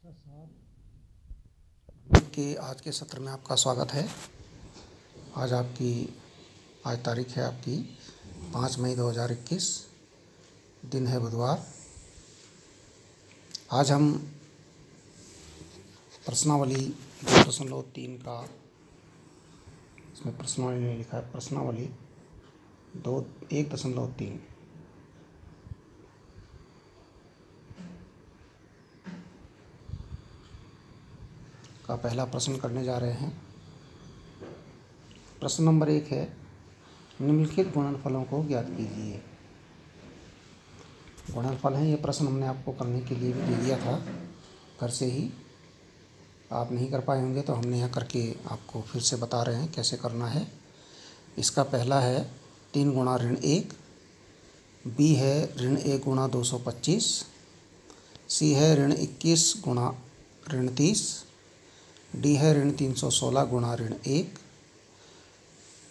कक्षा 7 के आज के सत्र में आपका स्वागत है। आज तारीख है आपकी 5 मई 2021, दिन है बुधवार। आज हम प्रश्नावली 2.3 का, इसमें प्रश्नावली में लिखा है प्रश्नावली 1.3 का पहला प्रश्न करने जा रहे हैं। प्रश्न नंबर 1 है, निम्नलिखित गुणनफलों को ज्ञात कीजिए। गुणनफल है, ये प्रश्न हमने आपको करने के लिए भी दे दिया था घर से ही। आप नहीं कर पाए होंगे तो हमने यहाँ करके आपको फिर से बता रहे हैं कैसे करना है। इसका पहला है 3 गुणा ऋण 1, बी है ऋण 1 गुणा 225, सी है ऋण 21 गुणा ऋण 30, डी है ऋण 316 गुणा ऋण 1।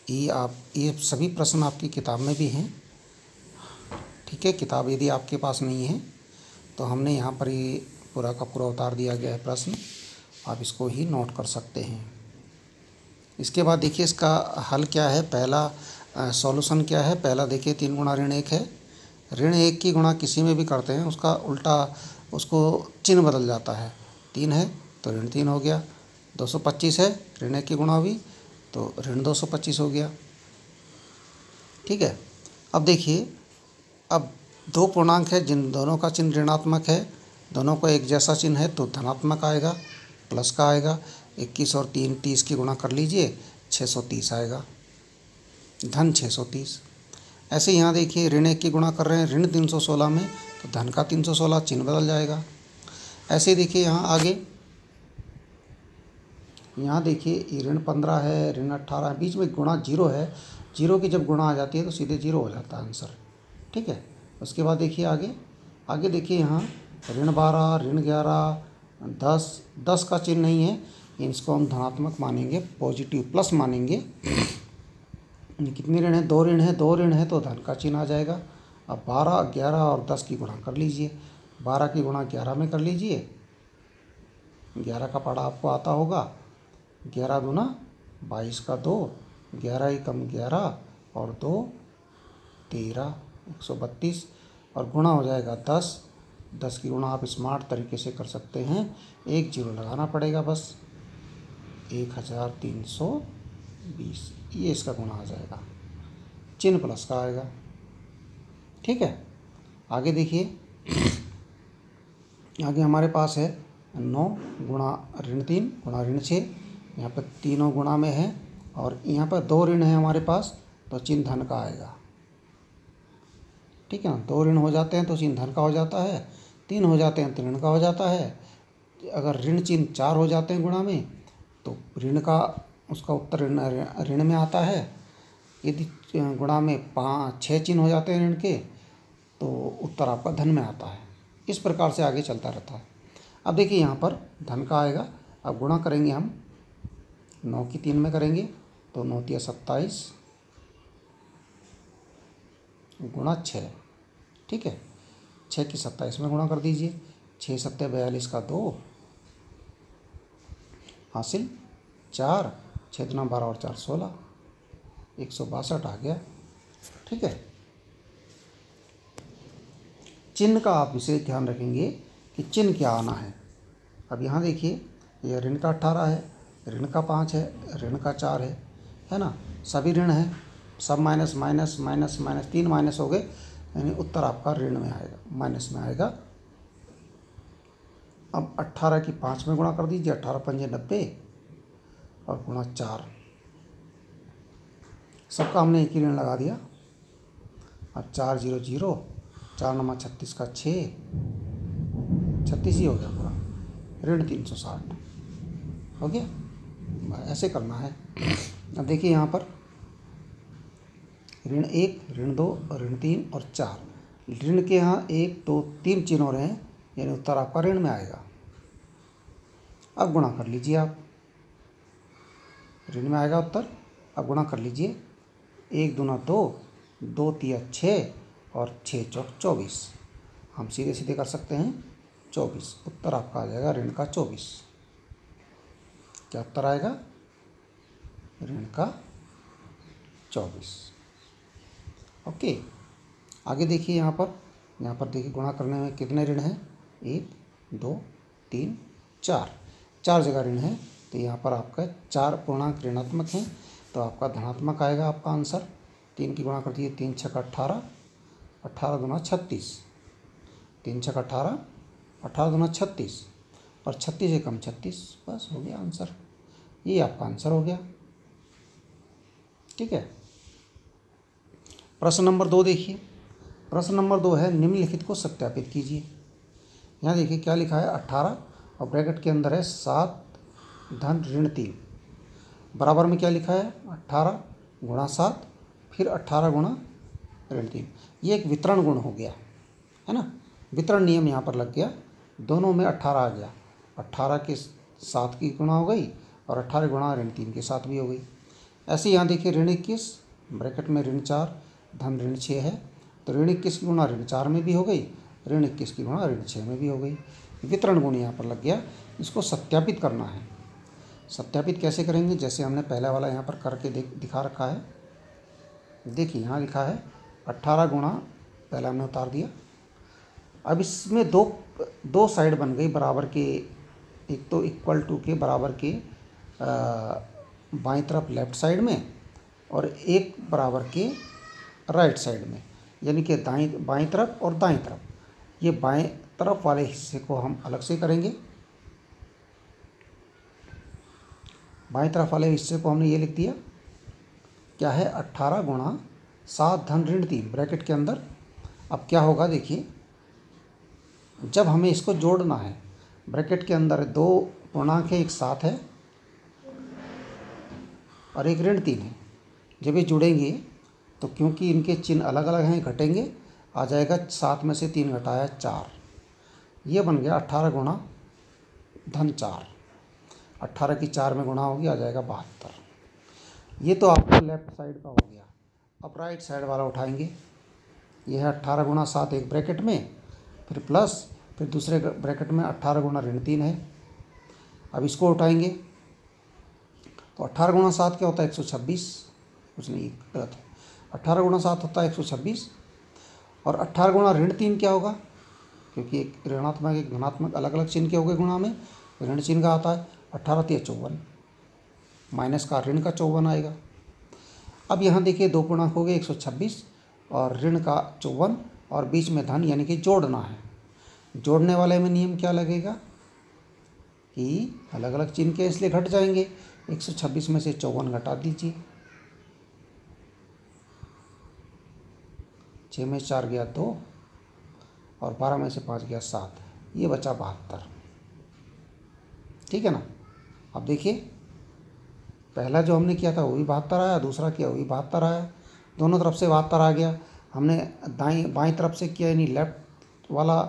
ये सभी प्रश्न आपकी किताब में भी हैं, ठीक है। किताब यदि आपके पास नहीं है तो हमने यहाँ पर ये पूरा का पूरा उतार दिया गया है प्रश्न, आप इसको ही नोट कर सकते हैं। इसके बाद देखिए इसका हल क्या है, पहला सॉल्यूशन क्या है। पहला देखिए 3 गुणा ऋण 1 है। ऋण 1 की गुणा किसी में भी करते हैं उसका उल्टा उसको चिन्ह बदल जाता है। 3 है तो ऋण 3 हो गया। 225 है, ऋण 1 की गुणा हुई तो ऋण 225 हो गया, ठीक है। अब देखिए, अब 2 पूर्णांक है जिन दोनों का चिन्ह ऋणात्मक है, दोनों को एक जैसा चिन्ह है तो धनात्मक आएगा, प्लस का आएगा। 21 और 3 30 की गुणा कर लीजिए, 630 आएगा, धन 630। ऐसे यहाँ देखिए ऋण 1 की गुणा कर रहे हैं ऋण 316 में तो धन का 316 चिन्ह बदल जाएगा। ऐसे देखिए यहाँ आगे, यहाँ देखिए ये ऋण 15 है, ऋण 18 है, बीच में गुणा 0 है। 0 की जब गुणा आ जाती है तो सीधे 0 हो जाता है आंसर, ठीक है। उसके बाद देखिए आगे देखिए यहाँ ऋण 12, ऋण 11, 10 का चिन्ह नहीं है, इसको हम धनात्मक मानेंगे, पॉजिटिव प्लस मानेंगे। कितने ऋण है? 2 ऋण है, 2 ऋण है तो धन का चिन्ह आ जाएगा। अब 12, 11 और 10 की गुणा कर लीजिए। 12 की गुणा 11 में कर लीजिए, 11 का पढ़ा आपको आता होगा। 11 दूना 22 का 2, 11 एकम 11 और 2 13, 132 और गुणा हो जाएगा 10। 10 की गुणा आप स्मार्ट तरीके से कर सकते हैं, 1 0 लगाना पड़ेगा बस, 1320, ये इसका गुणा आ जाएगा, चिन्ह प्लस का आएगा, ठीक है। आगे देखिए, आगे हमारे पास है 9 गुणा ऋण 3 गुणा ऋण 6। यहाँ पर तीनों गुणा में है और यहाँ पर 2 ऋण है हमारे पास तो चिन्ह धन का आएगा, ठीक है ना। 2 ऋण हो जाते हैं तो चिन्ह धन का हो जाता है, 3 हो जाते हैं तो ऋण का हो जाता है। अगर ऋण चिन्ह 4 हो जाते हैं गुणा में तो ऋण का उसका उत्तर ऋण में आता है। यदि गुणा में 6 चिन्ह हो जाते हैं ऋण के तो उत्तर आपका धन में आता है। इस प्रकार से आगे चलता रहता है। अब देखिए यहाँ पर धन का आएगा। अब गुणा करेंगे हम 9 की 3 में करेंगे तो 9 तिया 27 गुणा 6, ठीक है। 6 की 27 में गुणा कर दीजिए, 6 सत्ते 42 का 2 हासिल 4, 6 दुना 12 और 4 16, 162 आ गया, ठीक है। चिन्ह का आप विशेष ध्यान रखेंगे कि चिन्ह क्या आना है। अब यहाँ देखिए ये ऋण का 18 है, ऋण का 5 है, ऋण का 4 है ना। सभी ऋण है, सब minus minus minus minus, 3 minus हो गए, यानी उत्तर आपका ऋण में आएगा, माइनस में आएगा। अब 18 की 5 में गुणा कर दीजिए, 18 पंजे 90 और गुणा 4, सबका हमने एक ही ऋण लगा दिया। अब 4 0 0, 4 नमा 36 का 6, 36 ही हो गया पूरा, ऋण 360 हो गया। ऐसे करना है। अब देखिए यहाँ पर ऋण 1, ऋण 2, ऋण 3 और 4, ऋण के यहाँ 1 2 3 चिन्ह हो रहे हैं, यानी उत्तर आपका ऋण में आएगा। अब गुणा कर लीजिए आप, ऋण में आएगा उत्तर। अब गुणा कर लीजिए, 1 दूना 2, 2 तिया 6 और 6 चौक 24, हम सीधे सीधे कर सकते हैं, 24। उत्तर आपका आ जाएगा ऋण का 24। क्या उत्तर आएगा? ऋण का 24। ओके, आगे देखिए यहाँ पर देखिए गुणा करने में कितने ऋण हैं? 1 2 3 4, 4 जगह ऋण है। तो यहाँ पर आपका 4 पूर्णांक ऋणात्मक हैं, तो आपका धनात्मक आएगा आपका आंसर। 3 की गुणा कर दिए, 3 छक्का 18, 18 दूना 36, 3 छक्का 18, 18 दूना 36 और 36 एकम 36, बस हो गया आंसर। ये आपका आंसर हो गया। ठीक है, प्रश्न नंबर 2 देखिए। प्रश्न नंबर 2 है निम्नलिखित को सत्यापित कीजिए। यहाँ देखिए क्या लिखा है, 18 और ब्रैकेट के अंदर है 7 धन ऋण 3, बराबर में क्या लिखा है, 18 गुणा 7 फिर 18 गुणा ऋण 3। ये एक वितरण गुण हो गया है ना, वितरण नियम यहाँ पर लग गया, दोनों में 18 आ गया। 18 के 7 की गुणा हो गई और 18 गुणा ऋण 3 के साथ भी हो गई। ऐसे यहाँ देखिए ऋण 21 ब्रैकेट में ऋण 4 धन ऋण 6 है, तो ऋण 21 की गुणा ऋण 4 में भी हो गई, ऋण 21 की गुणा ऋण 6 में भी हो गई। वितरण गुण यहाँ पर लग गया, इसको सत्यापित करना है। सत्यापित कैसे करेंगे, जैसे हमने पहला वाला यहाँ पर करके दिखा रखा है। देखिए यहाँ लिखा है 18 गुणा, पहला हमने उतार दिया। अब इसमें दो साइड बन गई बराबर के, एक तो इक्वल टू के बराबर के बाईं तरफ लेफ्ट साइड में और एक बराबर के राइट साइड में, यानी कि बाईं तरफ और दाईं तरफ। ये बाएं तरफ वाले हिस्से को हम अलग से करेंगे। बाईं तरफ वाले हिस्से को हमने ये लिख दिया, क्या है, 18 गुणा 7 धन ऋण 3 ब्रैकेट के अंदर। अब क्या होगा देखिए, जब हमें इसको जोड़ना है, ब्रैकेट के अंदर 2 पूर्णांक है, एक 7 है और एक ऋण 3 है। जब ये जुड़ेंगे तो क्योंकि इनके चिन्ह अलग अलग हैं, घटेंगे, आ जाएगा 7 में से 3 घटाया 4, ये बन गया 18 गुणा धन 4। 18 की 4 में गुणा होगी, आ जाएगा 72। ये तो आपका लेफ्ट साइड का हो गया। अब राइट साइड वाला उठाएंगे। यह है 18 गुणा 7 एक ब्रैकेट में, फिर प्लस, फिर दूसरे ब्रैकेट में 18 गुणा ऋण 3 है। अब इसको उठाएंगे तो 18 गुणा 7 क्या होता है, 126, कुछ नहीं गलत है, 18 गुणा 7 होता है 126। और 18 गुणा ऋण 3 क्या होगा, क्योंकि एक ऋणात्मक एक धनात्मक अलग अलग चिन्ह के हो गए गुणा में, ऋण चिन्ह का आता है 18 × 54, माइनस का ऋण का 54 आएगा। अब यहाँ देखिए 2 पूर्णांक हो गए, 126 और ऋण का 54 और बीच में धन, यानी कि जोड़ना है। जोड़ने वाले में नियम क्या लगेगा कि अलग अलग चिन्ह के, इसलिए घट जाएंगे। 126 में से 54 घटा दीजिए, 6 में 4 गया 2 और 12 में से 5 गया 7, ये बचा 72। ठीक है ना। अब देखिए पहला जो हमने किया था वो भी 72 आया, दूसरा किया वो भी 72 आया, दोनों तरफ से 72 आ गया। हमने बाईं तरफ से किया, यानी लेफ्ट वाला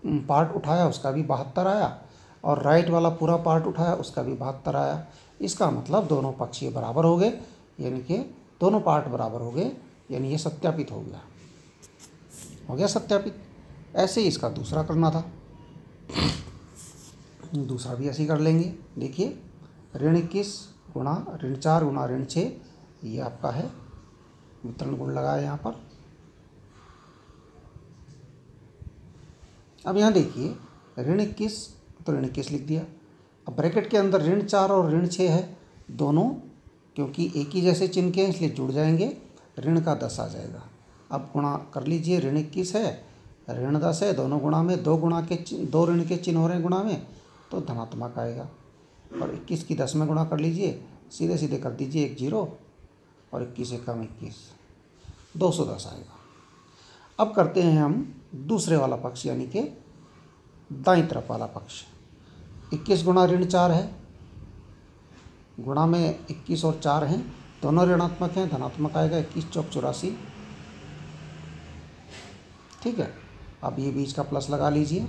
पार्ट उठाया, उसका भी 72 आया, और राइट वाला पूरा पार्ट उठाया, उसका भी 72 आया। इसका मतलब दोनों पक्ष ये बराबर हो गए, यानी कि दोनों पार्ट बराबर हो गए, यानी ये सत्यापित हो गया सत्यापित। ऐसे ही इसका दूसरा करना था, दूसरा भी ऐसे ही कर लेंगे। देखिए ऋण 21 गुणा ऋण 4 गुणा ऋण 6, ये आपका है वितरण गुण लगाया यहाँ पर। अब यहाँ देखिए ऋण 21 तो ऋण 21 लिख दिया। अब ब्रैकेट के अंदर ऋण 4 और ऋण 6 है, दोनों क्योंकि एक ही जैसे चिन्ह के हैं इसलिए जुड़ जाएंगे, ऋण का 10 आ जाएगा। अब गुणा कर लीजिए, ऋण 21 है ऋण 10 है, दोनों गुणा में 2 ऋण के चिन्ह हो रहे हैं गुणा में, तो धनात्मक आएगा। और 21 की 10 में गुणा कर लीजिए, सीधे सीधे कर दीजिए 1 0 और 21 एकम 21, 210 आएगा। अब करते हैं हम दूसरे वाला पक्ष, यानी कि दाईं तरफ वाला पक्ष। 21 गुणा ऋण 4 है, गुणा में 21 और 4 हैं, दोनों ऋणात्मक हैं, धनात्मक आएगा 21 × 4 = 84। ठीक है, अब ये बीच का प्लस लगा लीजिए।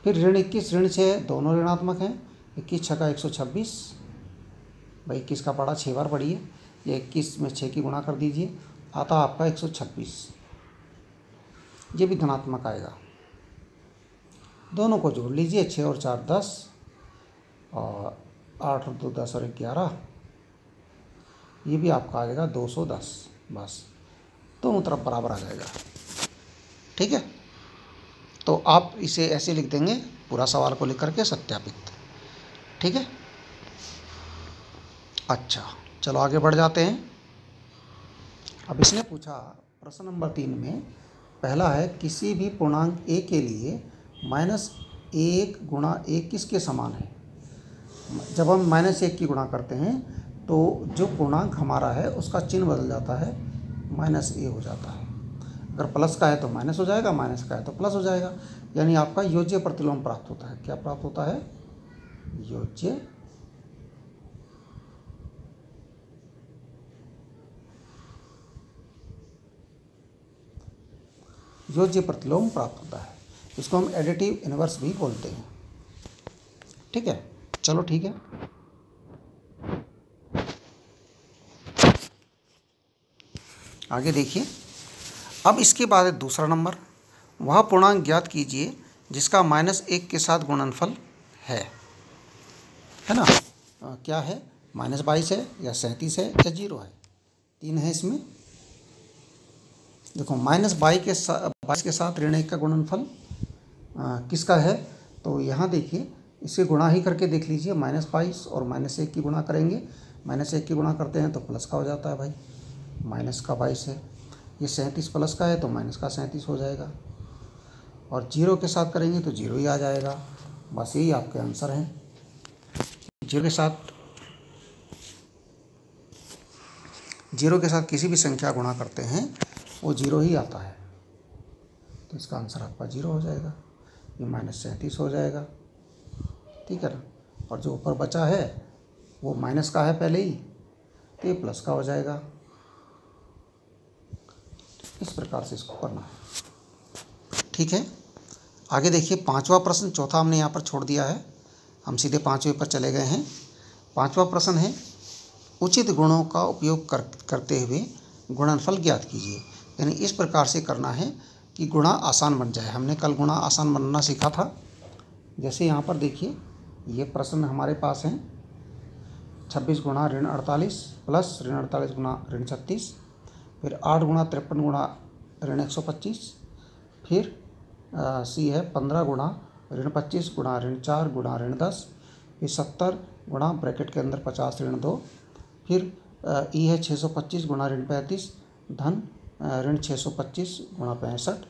फिर ऋण 21 ऋण 6 दोनों ऋणात्मक हैं, 21 × 6 = 126, भाई 21 का पढ़ा 6 बार पढ़िए, ये 21 में 6 की गुणा कर दीजिए, आता आपका 126, ये भी धनात्मक आएगा। दोनों को जोड़ लीजिए, 6 और 4 10 और 8 और 2 10 और 11, ये भी आपका आ जाएगा 210। बस दोनों तरफ बराबर आ जाएगा। ठीक है, तो आप इसे ऐसे लिख देंगे, पूरा सवाल को लिख करके सत्यापित। ठीक है, अच्छा चलो आगे बढ़ जाते हैं। अब इसने पूछा प्रश्न नंबर 3 में, पहला है किसी भी पूर्णांक a के लिए -1 गुणा a किसके समान है। जब हम -1 की गुणा करते हैं तो जो पूर्णांक हमारा है उसका चिन्ह बदल जाता है, -a हो जाता है। अगर प्लस का है तो माइनस हो जाएगा, माइनस का है तो प्लस हो जाएगा, यानी आपका योज्य प्रतिलोम प्राप्त होता है। क्या प्राप्त होता है? योज्य प्रतिलोम प्राप्त होता है। इसको हम एडिटिव इनवर्स भी बोलते हैं। ठीक है, चलो ठीक है। आगे देखिए, अब इसके बाद है दूसरा नंबर, वह पूर्णांक ज्ञात कीजिए जिसका -1 के साथ गुणनफल है ना। क्या है? -22 है या 37 है या 0 है, 3 है इसमें। देखो -22 के साथ ऋण 1 का गुणनफल किसका है, तो यहाँ देखिए इसे गुणा ही करके देख लीजिए। -22 और -1 की गुणा करेंगे, -1 की गुणा करते हैं तो प्लस का हो जाता है भाई, माइनस का 22 है। ये 37 प्लस का है तो माइनस का 37 हो जाएगा, और 0 के साथ करेंगे तो 0 ही आ जाएगा। बस यही आपके आंसर हैं। 0 के साथ किसी भी संख्या गुणा करते हैं वो 0 ही आता है, तो इसका आंसर आपका 0 हो जाएगा। ये -37 हो जाएगा। ठीक है ना, और जो ऊपर बचा है वो माइनस का है पहले ही, तो ये प्लस का हो जाएगा। इस प्रकार से इसको करना है। ठीक है, आगे देखिए 5वां प्रश्न, चौथा हमने यहाँ पर छोड़ दिया है, हम सीधे 5वें पर चले गए हैं। 5वां प्रश्न है, उचित गुणों का उपयोग करते हुए गुणनफल ज्ञात कीजिए। यानी इस प्रकार से करना है कि गुणा आसान बन जाए। हमने कल गुणा आसान बनना सीखा था। जैसे यहाँ पर देखिए, ये प्रश्न हमारे पास हैं, 26 गुणा ऋण 48 प्लस ऋण 48 गुणा ऋण 36, फिर 8 गुणा 53 गुणा ऋण 125, फिर सी है 15 गुणा ऋण 25 गुणा ऋण 4 गुणा ऋण 10, फिर 70 गुणा ब्रैकेट के अंदर 50 ऋण 2, फिर ई है 625 गुणा ऋण 35 धन ऋण 625 गुणा 65,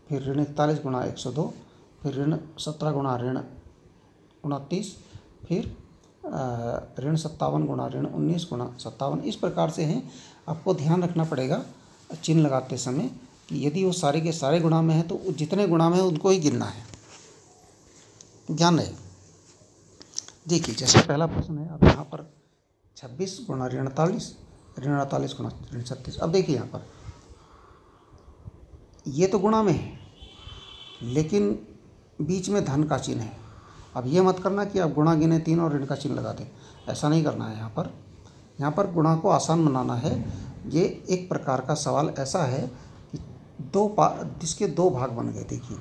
फिर ऋण 41 गुणा 102, फिर ऋण 17 गुणा ऋण 29, फिर ऋण 57 गुणा ऋण 19 गुणा 57। इस प्रकार से हैं। आपको ध्यान रखना पड़ेगा चिन्ह लगाते समय कि यदि वो सारे के सारे गुणा में है तो जितने गुणा में है उनको ही गिनना है। ध्यान रहे। देखिए जैसे पहला प्रश्न है, अब यहाँ पर 26 गुणा ऋण 48 ऋण 48 गुणा ऋण 36। अब देखिए यहाँ पर ये तो गुणा में है, लेकिन बीच में धन का चिन्ह है। अब ये मत करना कि आप गुणा गिने 3 और ऋण का चिन्ह लगा दें, ऐसा नहीं करना है। यहाँ पर गुणा को आसान बनाना है। ये एक प्रकार का सवाल ऐसा है कि जिसके 2 भाग बन गए। देखिए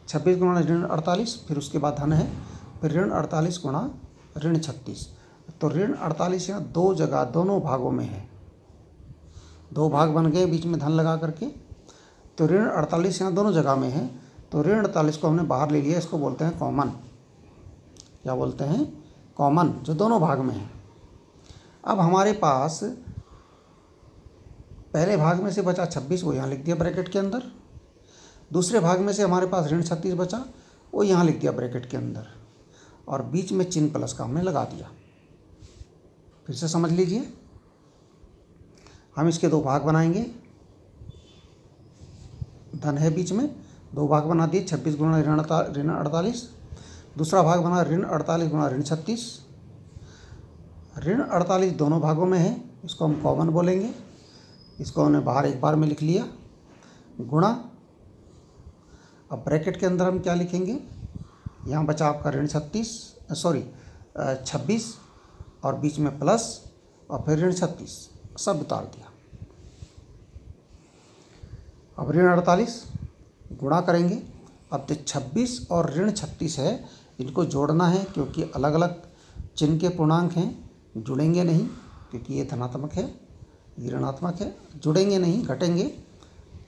26 गुणा ऋण 48, फिर उसके बाद धन है, फिर ऋण 48 गुणा ऋण 36। तो ऋण 48 यहाँ 2 जगह दोनों भागों में है, 2 भाग बन गए बीच में धन लगा करके। तो ऋण 48 यहाँ दोनों जगह में है, तो ऋण 48 को हमने बाहर ले लिया। इसको बोलते हैं कॉमन। क्या बोलते हैं? कॉमन, जो दोनों भाग में है। अब हमारे पास पहले भाग में से बचा 26, वो यहाँ लिख दिया ब्रैकेट के अंदर। दूसरे भाग में से हमारे पास ऋण 36 बचा, वो यहाँ लिख दिया ब्रैकेट के अंदर, और बीच में चिन्ह प्लस का हमने लगा दिया। फिर से समझ लीजिए, हम इसके 2 भाग बनाएंगे। धन है बीच में, 2 भाग बना दिए, 26 गुणा ऋण 48, दूसरा भाग बना ऋण 48 गुणा ऋण 36। ऋण 48 दोनों भागों में है, इसको हम कॉमन बोलेंगे। इसको हमने बाहर एक बार में लिख लिया, गुणा। अब ब्रैकेट के अंदर हम क्या लिखेंगे? यहाँ बचा आपका ऋण 26 और बीच में प्लस, और फिर ऋण 36, सब उतार दिया। अब ऋण 48 गुणा करेंगे अब 26 और ऋण 36 है, इनको जोड़ना है क्योंकि अलग अलग चिन्ह के पूर्णांक हैं, जुड़ेंगे नहीं क्योंकि ये धनात्मक है, ये ऋणात्मक है, जुड़ेंगे नहीं, घटेंगे।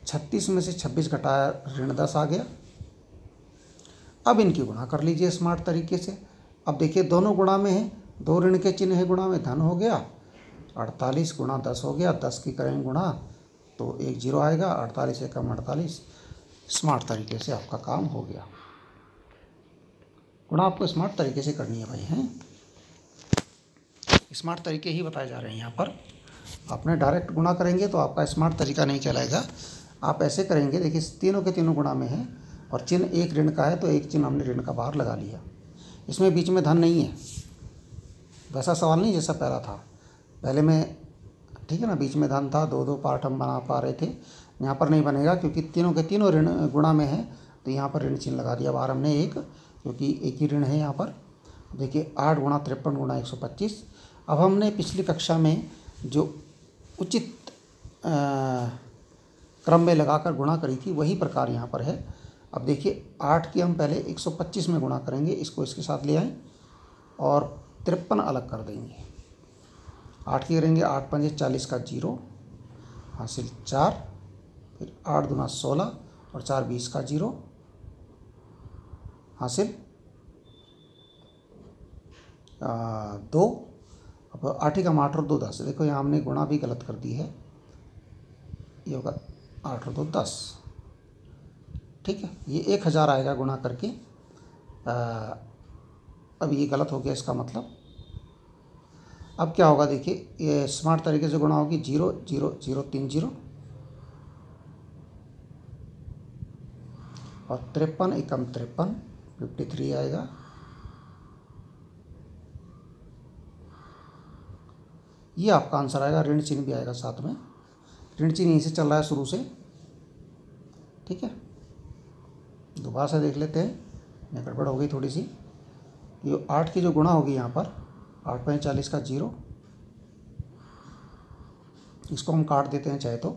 36 में से 26 घटाया ऋण 10 आ गया। अब इनकी गुणा कर लीजिए स्मार्ट तरीके से। अब देखिए दोनों गुणा में है, दो ऋण के चिन्ह है, गुणा में धन हो गया, 48 गुणा 10 हो गया, 10 की करेंगे गुणा तो 1 0 आएगा, 48 एकम 48। स्मार्ट तरीके से आपका काम हो गया। गुणा आपको स्मार्ट तरीके से करनी है भाई, हैं स्मार्ट तरीके ही बताए जा रहे हैं यहाँ पर। आपने डायरेक्ट गुणा करेंगे तो आपका स्मार्ट तरीका नहीं कहलाएगा। आप ऐसे करेंगे, देखिए तीनों के तीनों गुणा में है और चिन्ह एक ऋण का है तो एक चिन्ह हमने ऋण का बाहर लगा लिया। इसमें बीच में धन नहीं है, वैसा सवाल नहीं जैसा पहला था। पहले में ठीक है ना, बीच में धन था, दो दो पार्ट हम बना पा रहे थे। यहाँ पर नहीं बनेगा क्योंकि तीनों के तीनों ऋण गुणा में है तो यहाँ पर ऋण चिन्ह लगा दिया बाहर हमने एक, क्योंकि एक ही ऋण है यहाँ पर। देखिए 8 गुणा 53 गुणा 125। अब हमने पिछली कक्षा में जो उचित क्रम में लगाकर गुणा करी थी वही प्रकार यहाँ पर है। अब देखिए 8 की हम पहले 125 में गुणा करेंगे, इसको इसके साथ ले आएँ और 53 अलग कर देंगे। 8 की करेंगे, 8 पंजे 40 का 0 हासिल 4, फिर 8 दूना 16 और 4 20 का 0 हासिल 2। अब 8 का 8 और 2 10। देखो यहाँ हमने गुणा भी गलत कर दी है, ये होगा 8 और 2 10। ठीक है, ये 1000 आएगा गुणा करके। अब ये गलत हो गया इसका मतलब। अब क्या होगा देखिए, ये स्मार्ट तरीके से गुणा होगी 0 0 0 3 0 और 53 एकम 53 53 आएगा। ये आपका आंसर आएगा। ऋण चिन्ह भी आएगा साथ में, ऋण चिन्ह यहीं से चल रहा है शुरू से। ठीक है, दोबारा से देख लेते हैं, मैं गड़बड़ हो गई थोड़ी सी। ये 8 की जो गुणा होगी यहाँ पर 8 पंजे 40 का 0, इसको हम काट देते हैं चाहे तो,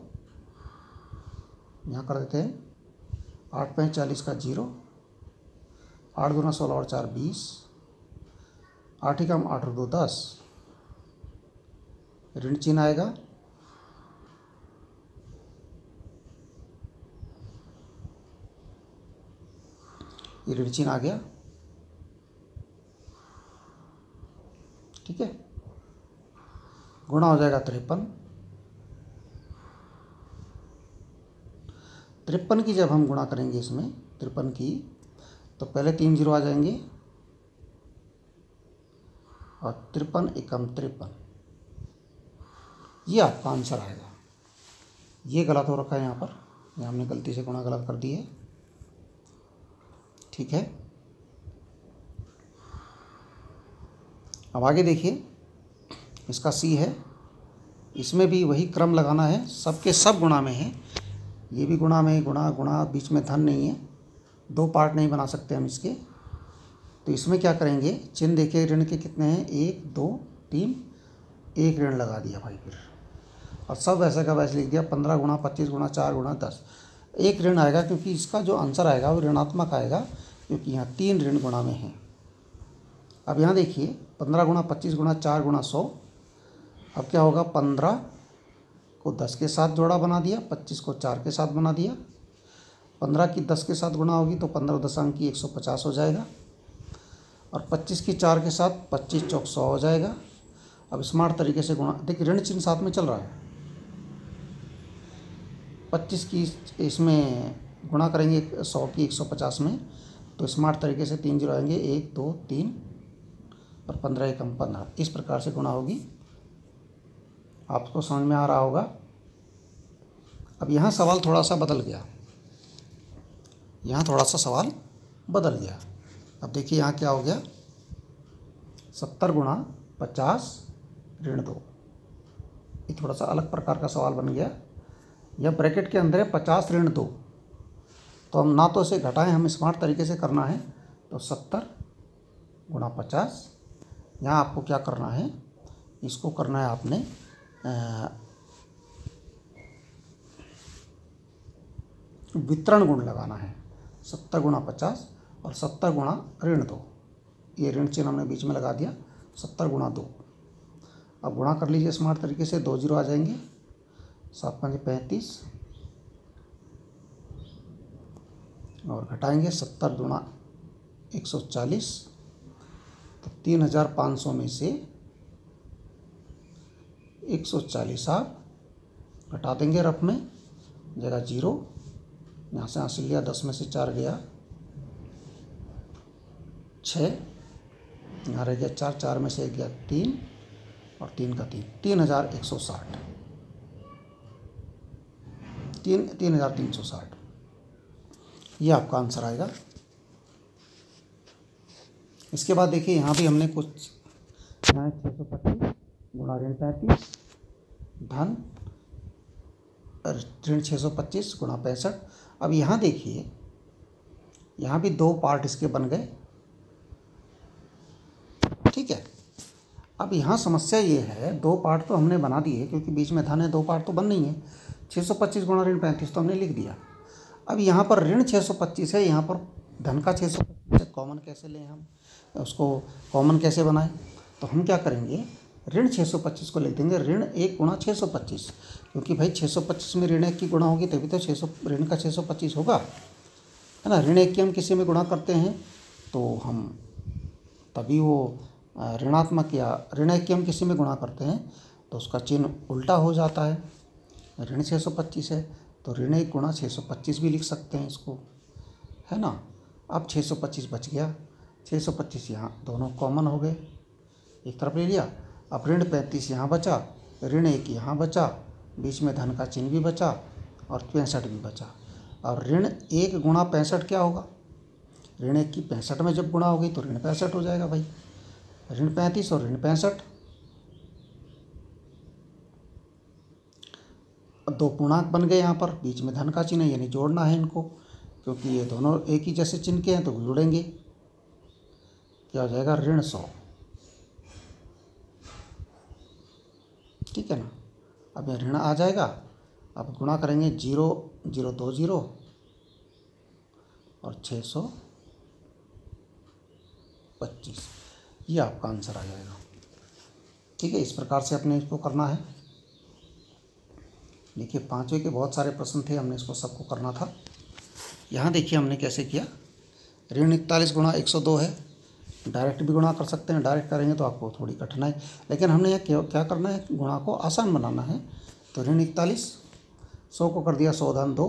यहाँ कर देते हैं 8 पंजे 40 का 0, 8 दूना 16 और 4 20, 8 ही कम 8 और 2 10। ऋण चिन्ह आएगा, ये ऋण चिन्ह आ गया। ठीक है, गुणा हो जाएगा 53। 53 की जब हम गुणा करेंगे इसमें 53 की, तो पहले 3 0 आ जाएंगे और 53 एकम 53, ये आपका आंसर आएगा। ये गलत हो रखा है यहाँ पर, ये हमने गलती से गुणा गलत कर दी है। ठीक है, अब आगे देखिए, इसका सी है, इसमें भी वही क्रम लगाना है, सबके सब गुणा में है। ये भी गुणा में, गुणा गुणा, बीच में धन नहीं है, दो पार्ट नहीं बना सकते हम इसके। तो इसमें क्या करेंगे, चिन्ह देखिए ऋण के कितने हैं, 1 2 3, एक ऋण लगा दिया भाई फिर, और सब वैसे का वैसे लिख दिया। 15 गुणा 25 गुणा 4 गुणा 10, एक ऋण आएगा क्योंकि इसका जो आंसर आएगा वो ऋणात्मक आएगा, क्योंकि यहाँ 3 ऋण गुणा में है। अब यहाँ देखिए 15 गुणा 25 गुणा 4 गुणा 100। अब क्या होगा, 15 को 10 के साथ जोड़ा बना दिया, 25 को 4 के साथ बना दिया। 15 की 10 के साथ गुणा होगी तो 15 दशमलव की 150 हो जाएगा, और 25 की 4 के साथ 25 चौक 100 हो जाएगा। अब स्मार्ट तरीके से गुणा, देखिए ऋण चिन्ह साथ में चल रहा है। 25 की इसमें गुणा करेंगे 100 की 150 में, तो स्मार्ट तरीके से 3 0 आएंगे, 1 2 3 और 15 एकम 15, इस प्रकार से गुणा होगी। आपको समझ में आ रहा होगा। अब यहाँ सवाल थोड़ा सा बदल गया, यहाँ थोड़ा सा सवाल बदल गया। अब देखिए यहाँ क्या हो गया, 70 गुणा 50 ऋण 2, ये थोड़ा सा अलग प्रकार का सवाल बन गया। यह ब्रैकेट के अंदर है 50 ऋण 2, तो हम ना तो इसे घटाएं, हम स्मार्ट तरीके से करना है। तो 70 गुणा 50, यहाँ आपको क्या करना है, इसको करना है आपने वितरण गुण लगाना है। 70 गुणा 50 और 70 गुणा ऋण 2, ये ऋण चिन्ह हमने बीच में लगा दिया, 70 गुणा 2। अब गुणा कर लीजिए स्मार्ट तरीके से, 2 जीरो आ जाएंगे, 7 5 35 और घटाएंगे 70 गुणा 140, तो 3500 में से 140 आप घटा देंगे रफ में, जगह 0, यहाँ से हासिल लिया, 10 में से 4 गया 6, यहाँ रह गया 4, 4 में से 1 गया 3 और 3 का 3, 3160, 3360, ये आपका आंसर आएगा। इसके बाद देखिए यहाँ भी हमने कुछ, यहाँ 625 गुणा ऋण 35 धन ऋण 625 गुणा 65। अब यहाँ देखिए, यहाँ भी 2 पार्ट इसके बन गए, ठीक है। अब यहाँ समस्या ये है, 2 पार्ट तो हमने बना दिए क्योंकि बीच में धन है, 2 पार्ट तो बन नहीं है। 625 गुणा ऋण 35 तो हमने लिख दिया। अब यहाँ पर ऋण 625 है, यहाँ पर धन का 625 है, कॉमन कैसे लें हम, उसको कॉमन कैसे बनाएं? तो हम क्या करेंगे, ऋण 625 को लिख देंगे ऋण 1 गुणा 625, क्योंकि भाई 625 में ऋण 1 की गुणा होगी तभी तो 600 ऋण का 625 होगा, है ना। ऋण 1 की हम किसी में गुणा करते हैं तो हम तभी वो ऋणात्मक, या ऋण 1 की हम किसी में गुणा करते हैं तो उसका चिन्ह उल्टा हो जाता है। ऋण 625 है तो ऋण 1 गुणा 625 भी लिख सकते हैं इसको, है ना। अब 625 बच गया, 625 यहाँ दोनों कॉमन हो गए, एक तरफ ले लिया। अब ऋण 35 यहाँ बचा, ऋण 1 यहाँ बचा, बीच में धन का चिन्ह भी बचा और 65 भी बचा। और ऋण 1 गुणा 65 क्या होगा, ऋण 1 की 65 में जब गुणा होगी तो ऋण 65 हो जाएगा भाई, ऋण 35 और ऋण 65। अब 2 पूर्णांक बन गए यहाँ पर, बीच में धन का चिन्ह है यानी जोड़ना है इनको, क्योंकि ये दोनों एक ही जैसे चिन्ह के हैं तो जोड़ेंगे, क्या हो जाएगा ऋण 100, ठीक है ना। अब ये ऋण आ जाएगा, अब गुणा करेंगे 0 0 2 0 और 625, ये आपका आंसर आ जाएगा, ठीक है। इस प्रकार से अपने इसको करना है। देखिए 5वें के बहुत सारे प्रश्न थे, हमने इसको सबको करना था। यहाँ देखिए हमने कैसे किया, ऋण 41 गुणा 102 है, डायरेक्ट भी गुणा कर सकते हैं, डायरेक्ट करेंगे तो आपको थोड़ी कठिनाई, लेकिन हमने यह क्या करना है, गुणा को आसान बनाना है। तो ऋण 41 100 को कर दिया 100 धन 2,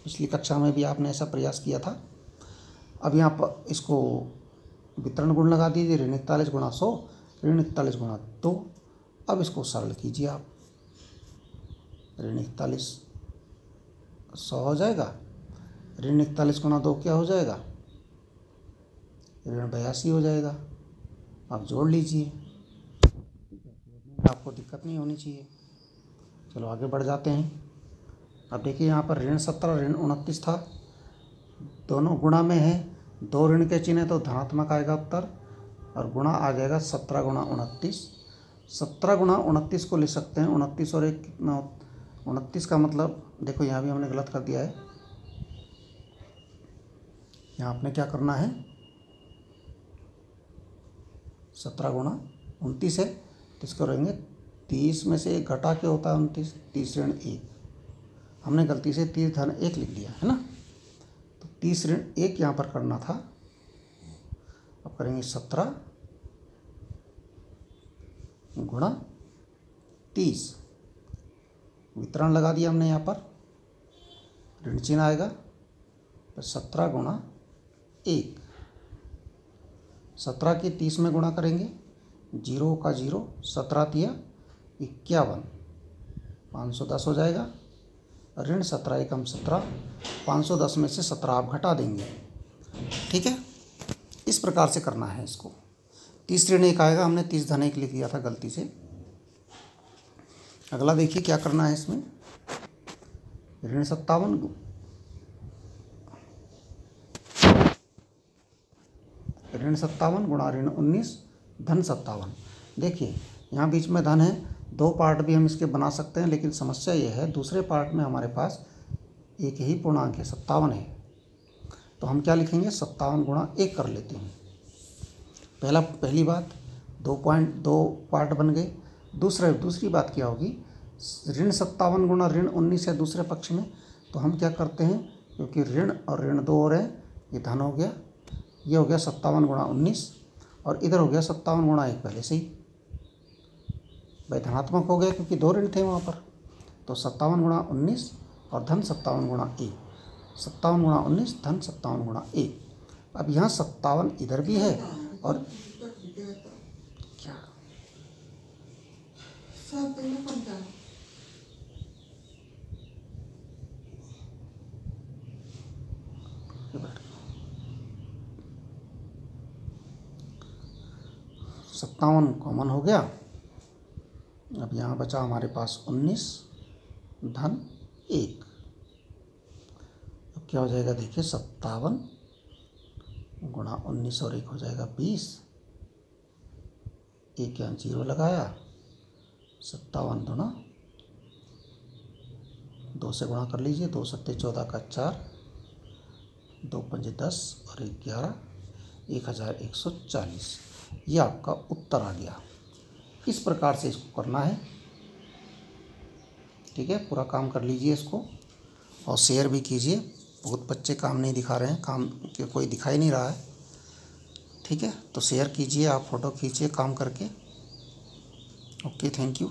पिछली कक्षा में भी आपने ऐसा प्रयास किया था। अब यहाँ पर इसको वितरण गुण लगा दीजिए, ऋण 41 गुणा 100, ऋण 41 गुणा 2। अब इसको सरल कीजिए आप, ऋण 41 100 हो जाएगा, ऋण 41 गुणा 2 क्या हो जाएगा, ऋण 82 हो जाएगा। आप जोड़ लीजिए, आपको दिक्कत नहीं होनी चाहिए। चलो आगे बढ़ जाते हैं। अब देखिए यहाँ पर ऋण 17 ऋण 29 था, दोनों गुणा में है, 2 ऋण के चिन्ह है तो धनात्मक आएगा उत्तर, और गुणा आ जाएगा 17 गुणा 29। 17 गुणा 29 को लिख सकते हैं, 29 और 1 कितना, 29 का मतलब देखो यहाँ भी हमने गलत कर दिया है। यहाँ आपने क्या करना है, 17 गुणा 29 है तो इसको रहेंगे 30 में से 1 घटा के होता है 29, 30 ऋण 1, हमने गलती से 30 धन 1 लिख दिया है ना, तो 30 ऋण 1 यहाँ पर करना था। अब करेंगे 17 गुणा 30, वितरण लगा दिया हमने यहाँ पर, ऋण चिन्ह आएगा, तो 17 गुणा 1, 17 की 30 में गुणा करेंगे, 0 का 0, 17 तिया 51, 510 हो जाएगा। ऋण 17 एकम 17, 510 में से 17 आप घटा देंगे, ठीक है। इस प्रकार से करना है इसको। 30 ऋण 1 आएगा, हमने 30 धन 1 लिख दिया था गलती से। अगला देखिए क्या करना है इसमें, ऋण 57 गुणा ऋण 19 धन 57। देखिए यहाँ बीच में धन है, 2 पार्ट भी हम इसके बना सकते हैं, लेकिन समस्या ये है दूसरे पार्ट में हमारे पास एक ही पूर्णांक है 57 है, तो हम क्या लिखेंगे 57 गुणा 1 कर लेते हैं। पहली बात 2 पार्ट बन गए। दूसरी बात क्या होगी, ऋण 57 गुणा ऋण 19 है दूसरे पक्ष में, तो हम क्या करते हैं, क्योंकि ऋण और ऋण 2 और है, ये धन हो गया, ये हो गया 57 गुणा 19 और इधर हो गया 57 गुणा 1 पहले से ही भाई धनात्मक हो गया क्योंकि 2 ऋण थे वहाँ पर। तो 57 गुणा 19 और धन 57 गुणा 1, 57 गुणा 19 धन 57 गुणा 1। अब यहाँ 57 इधर भी है और क्या सत्तावन कॉमन हो गया। अब यहाँ बचा हमारे पास 19 धन 1। अब क्या हो जाएगा देखिए 57 गुणा 19 और 1 हो जाएगा 20। एक यहाँ 0 लगाया, 57 दुना 2 से गुणा कर लीजिए, 2 सत्ते 14 का 4, 2 पंजे 10 और 1 11, 1140। ये आपका उत्तर आ गया। इस प्रकार से इसको करना है। ठीक है, पूरा काम कर लीजिए इसको और शेयर भी कीजिए। बहुत बच्चे काम नहीं दिखा रहे हैं, काम के कोई दिखाई नहीं रहा है। ठीक है, तो शेयर कीजिए, आप फ़ोटो खींचिए काम करके। Okay, thank you.